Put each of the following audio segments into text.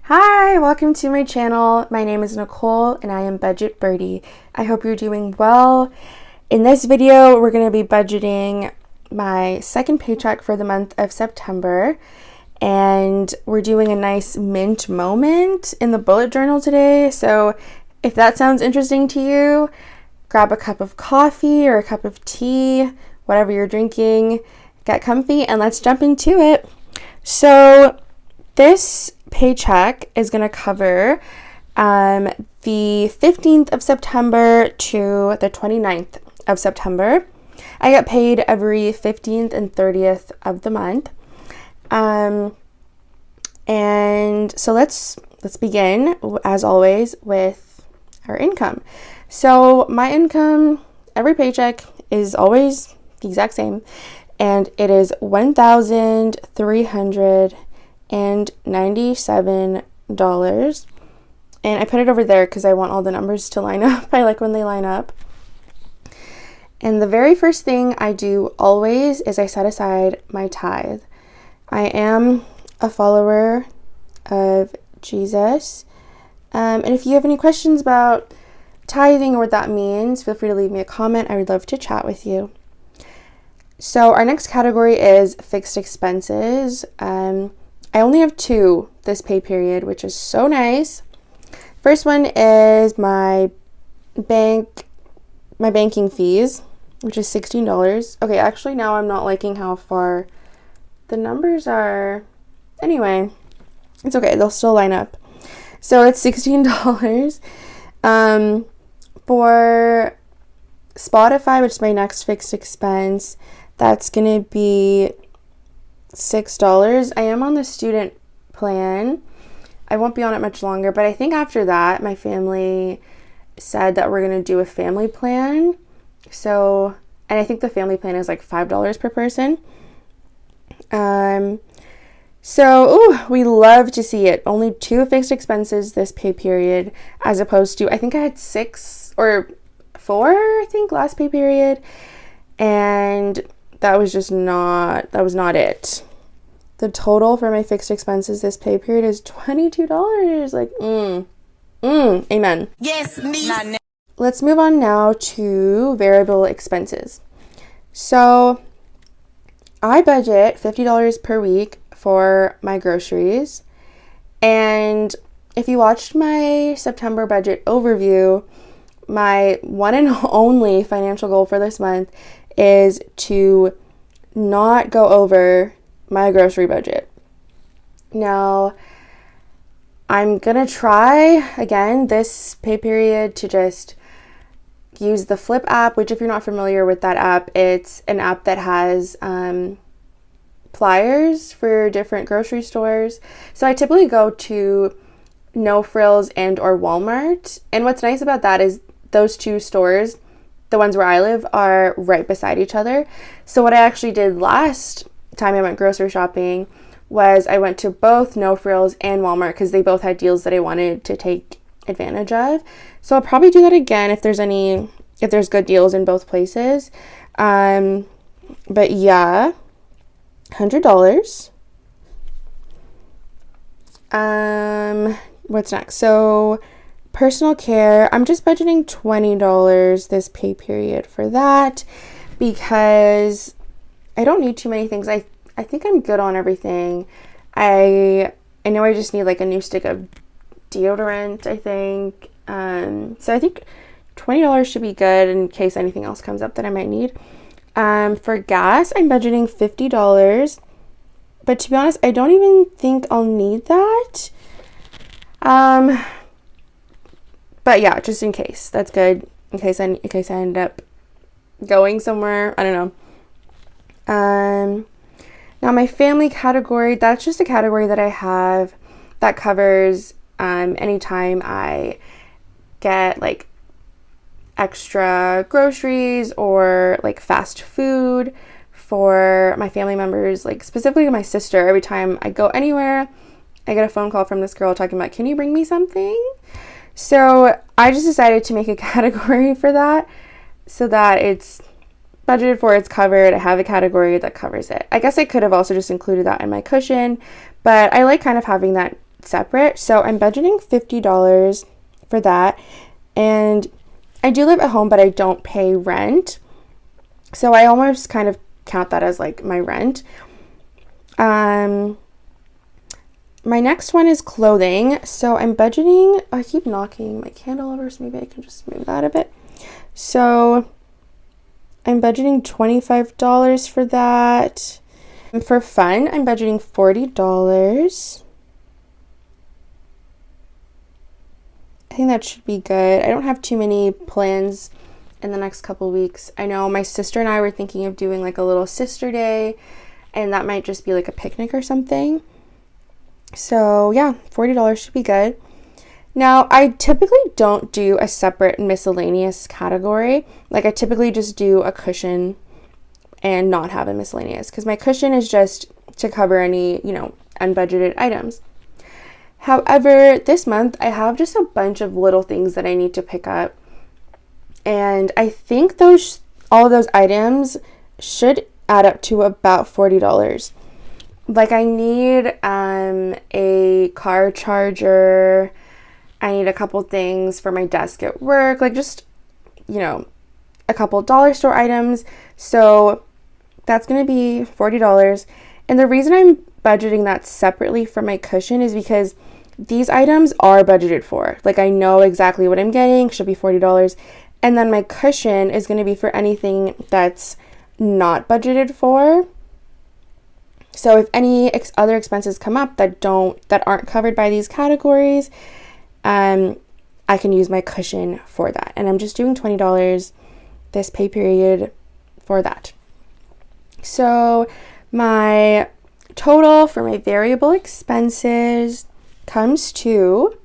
Hi, welcome to my channel. My name is Nicole and I am Budget Birdie. I hope you're doing well. In this video, we're going to be budgeting my second paycheck for the month of September, and we're doing a nice mint moment in the bullet journal today. So if that sounds interesting to you, grab a cup of coffee or a cup of tea, whatever you're drinking, get comfy, and let's jump into it. So this paycheck is going to cover the 15th of September to the 29th of September. I get paid every 15th and 30th of the month. And so let's begin, as always, with our income. So my income, every paycheck is always the exact same, and it is $1,397. And I put it over there because I want all the numbers to line up. I like when they line up. And the very first thing I do always is I set aside my tithe. I am a follower of Jesus. And if you have any questions about tithing or what that means, feel free to leave me a comment. I would love to chat with you. So our next category is fixed expenses. I only have two this pay period, which is so nice. First one is my banking fees, which is $16. Okay, actually now I'm not liking how far the numbers are. Anyway, it's okay, they'll still line up. So it's $16. For Spotify, which is my next fixed expense, that's gonna be $6. I am on the student plan. I won't be on it much longer, but I think after that, my family said that we're going to do a family plan. So, and I think the family plan is like $5 per person. We love to see it. Only two fixed expenses this pay period, as opposed to, I think I had 6 or 4, I think, last pay period. And that was not it. The total for my fixed expenses this pay period is $22. Like, amen. Yes, me. Let's move on now to variable expenses. So I budget $50 per week for my groceries. And if you watched my September budget overview, my one and only financial goal for this month is to not go over my grocery budget. Now, I'm gonna try again this pay period to just use the Flip app, which, if you're not familiar with that app, it's an app that has flyers for different grocery stores. So I typically go to No Frills and or Walmart. And what's nice about that is those two stores, the ones where I live, are right beside each other. So what I actually did last time I went grocery shopping was I went to both No Frills and Walmart because they both had deals that I wanted to take advantage of. So I'll probably do that again if there's good deals in both places. But yeah, $100. What's next? So personal care, I'm just budgeting $20 this pay period for that because I don't need too many things. I think I'm good on everything. I know I just need like a new stick of deodorant, I think. So I think $20 should be good in case anything else comes up that I might need. For gas, I'm budgeting $50. But to be honest, I don't even think I'll need that. But yeah, just in case. That's good. In case I end up going somewhere. I don't know. Now my family category, that's just a category that I have that covers anytime I get like extra groceries or like fast food for my family members, like specifically my sister. Every time I go anywhere, I get a phone call from this girl talking about, can you bring me something? So I just decided to make a category for that so that it's budgeted for, it's covered. I have a category that covers it. I guess I could have also just included that in my cushion, but I like kind of having that separate. So I'm budgeting $50 for that. And I do live at home, but I don't pay rent. So I almost kind of count that as like my rent. My next one is clothing. So I'm budgeting, I keep knocking my candle over, so maybe I can just move that a bit. So I'm budgeting $25 for that. And for fun, I'm budgeting $40. I think that should be good. I don't have too many plans in the next couple weeks. I know my sister and I were thinking of doing like a little sister day, and that might just be like a picnic or something. So yeah, $40 should be good. Now, I typically don't do a separate miscellaneous category. Like I typically just do a cushion and not have a miscellaneous, because my cushion is just to cover any, unbudgeted items. However, this month I have just a bunch of little things that I need to pick up. And I think all of those items should add up to about $40. Like I need a car charger. I need a couple things for my desk at work, like just, a couple dollar store items. So that's going to be $40. And the reason I'm budgeting that separately from my cushion is because these items are budgeted for. Like I know exactly what I'm getting, should be $40. And then my cushion is going to be for anything that's not budgeted for. So if any other expenses come up that aren't covered by these categories, I can use my cushion for that. And I'm just doing $20 this pay period for that. So my total for my variable expenses comes to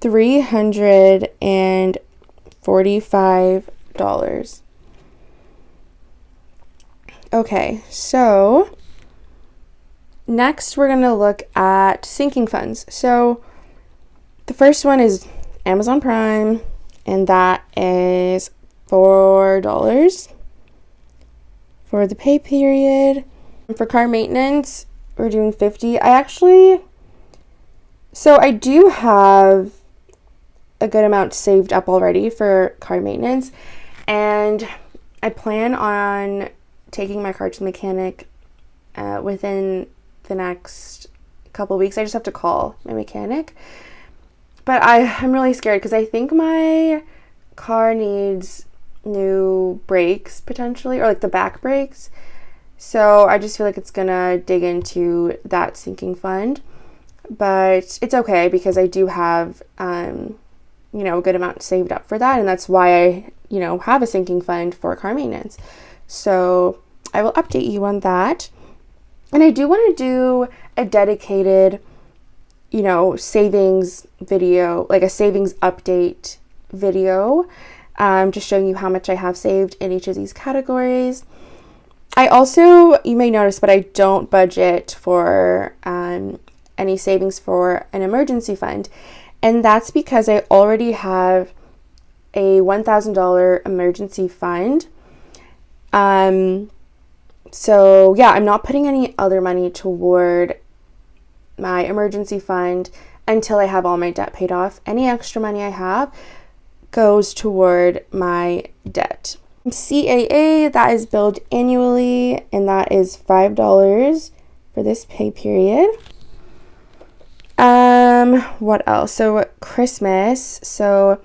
$345. Okay, so next we're going to look at sinking funds. So the first one is Amazon Prime, and that is $4 for the pay period. For car maintenance, we're doing $50. So I do have a good amount saved up already for car maintenance, and I plan on taking my car to the mechanic within the next couple weeks. I just have to call my mechanic. But I'm really scared because I think my car needs new brakes potentially, or like the back brakes. So I just feel like it's gonna dig into that sinking fund. But it's okay because I do have, a good amount saved up for that. And that's why I, have a sinking fund for car maintenance. So I will update you on that. And I do want to do a dedicated, savings video, like a savings update video, just showing you how much I have saved in each of these categories. I also, you may notice, but I don't budget for any savings for an emergency fund. And that's because I already have a $1,000 emergency fund. So yeah, I'm not putting any other money toward my emergency fund until I have all my debt paid off. Any extra money I have goes toward my debt. CAA, that is billed annually, and that is $5 for this pay period. What else? So Christmas, so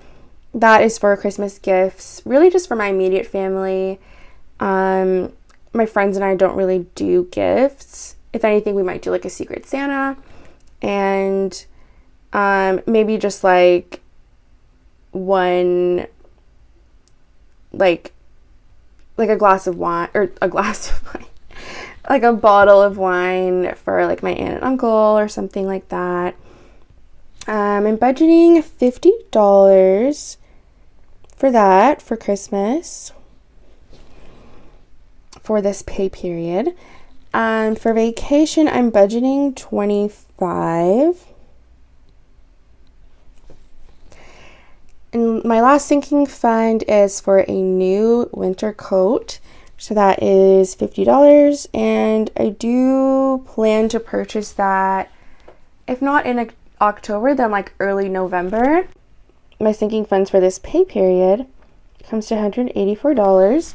that is for Christmas gifts, really just for my immediate family. My friends and I don't really do gifts. If anything, we might do like a Secret Santa, and maybe just like one, like a glass of wine, or a glass of wine, like a bottle of wine for like my aunt and uncle or something like that. I'm budgeting $50 for that for Christmas for this pay period. For vacation, I'm budgeting $25. And my last sinking fund is for a new winter coat. So that is $50. And I do plan to purchase that, if not in October than like early November. My sinking funds for this pay period comes to $184.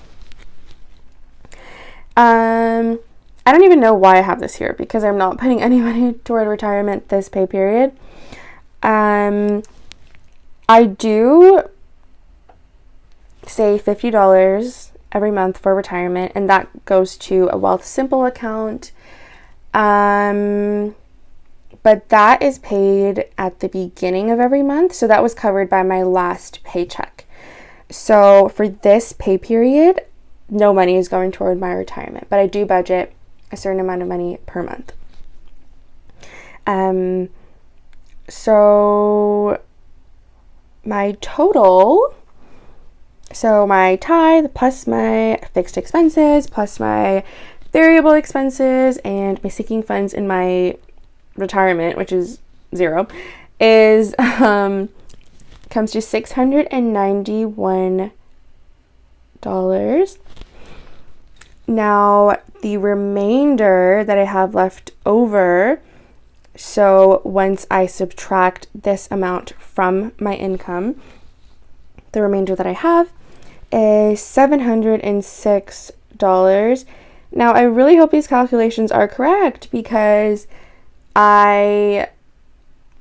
I don't even know why I have this here because I'm not putting any money toward retirement this pay period. I do say $50 every month for retirement, and that goes to a Wealth Simple account. But that is paid at the beginning of every month, so that was covered by my last paycheck. So for this pay period, no money is going toward my retirement, but I do budget a certain amount of money per month. So my total, so my tithe plus my fixed expenses plus my variable expenses and my sinking funds in my retirement, which is zero, is comes to $691. Now the remainder that I have left over, so once I subtract this amount from my income, the remainder that I have is $706. Now I really hope these calculations are correct because I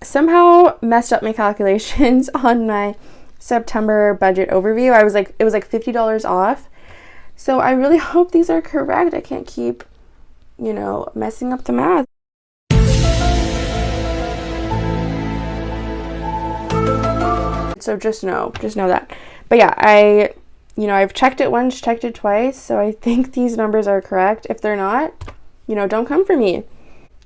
somehow messed up my calculations on my September budget overview. It was like $50 off. So I really hope these are correct. I can't keep, messing up the math. So just know that. But yeah, I've checked it once, checked it twice, so I think these numbers are correct. If they're not, don't come for me.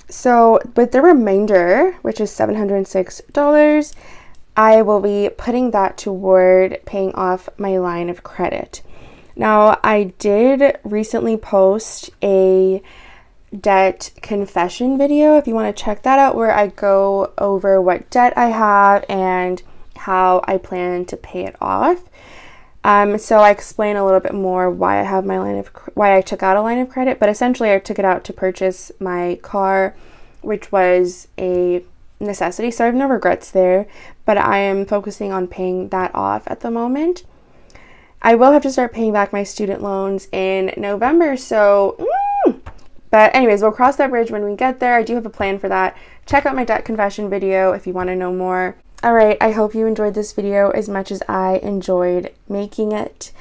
So with the remainder, which is $706, I will be putting that toward paying off my line of credit. Now, I did recently post a debt confession video, if you want to check that out, where I go over what debt I have and how I plan to pay it off. So I explain a little bit more why I took out a line of credit, but essentially I took it out to purchase my car, which was a necessity, so I have no regrets there, but I am focusing on paying that off at the moment. I will have to start paying back my student loans in November, but anyways, we'll cross that bridge when we get there. I do have a plan for that. Check out my debt confession video if you want to know more. Alright, I hope you enjoyed this video as much as I enjoyed making it.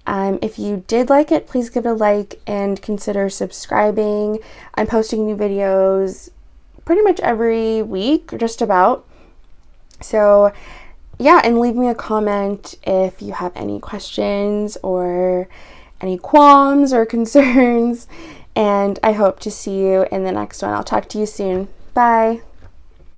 If you did like it, please give it a like and consider subscribing. I'm posting new videos pretty much every week, just about. So yeah, and leave me a comment if you have any questions or any qualms or concerns. And I hope to see you in the next one. I'll talk to you soon. Bye.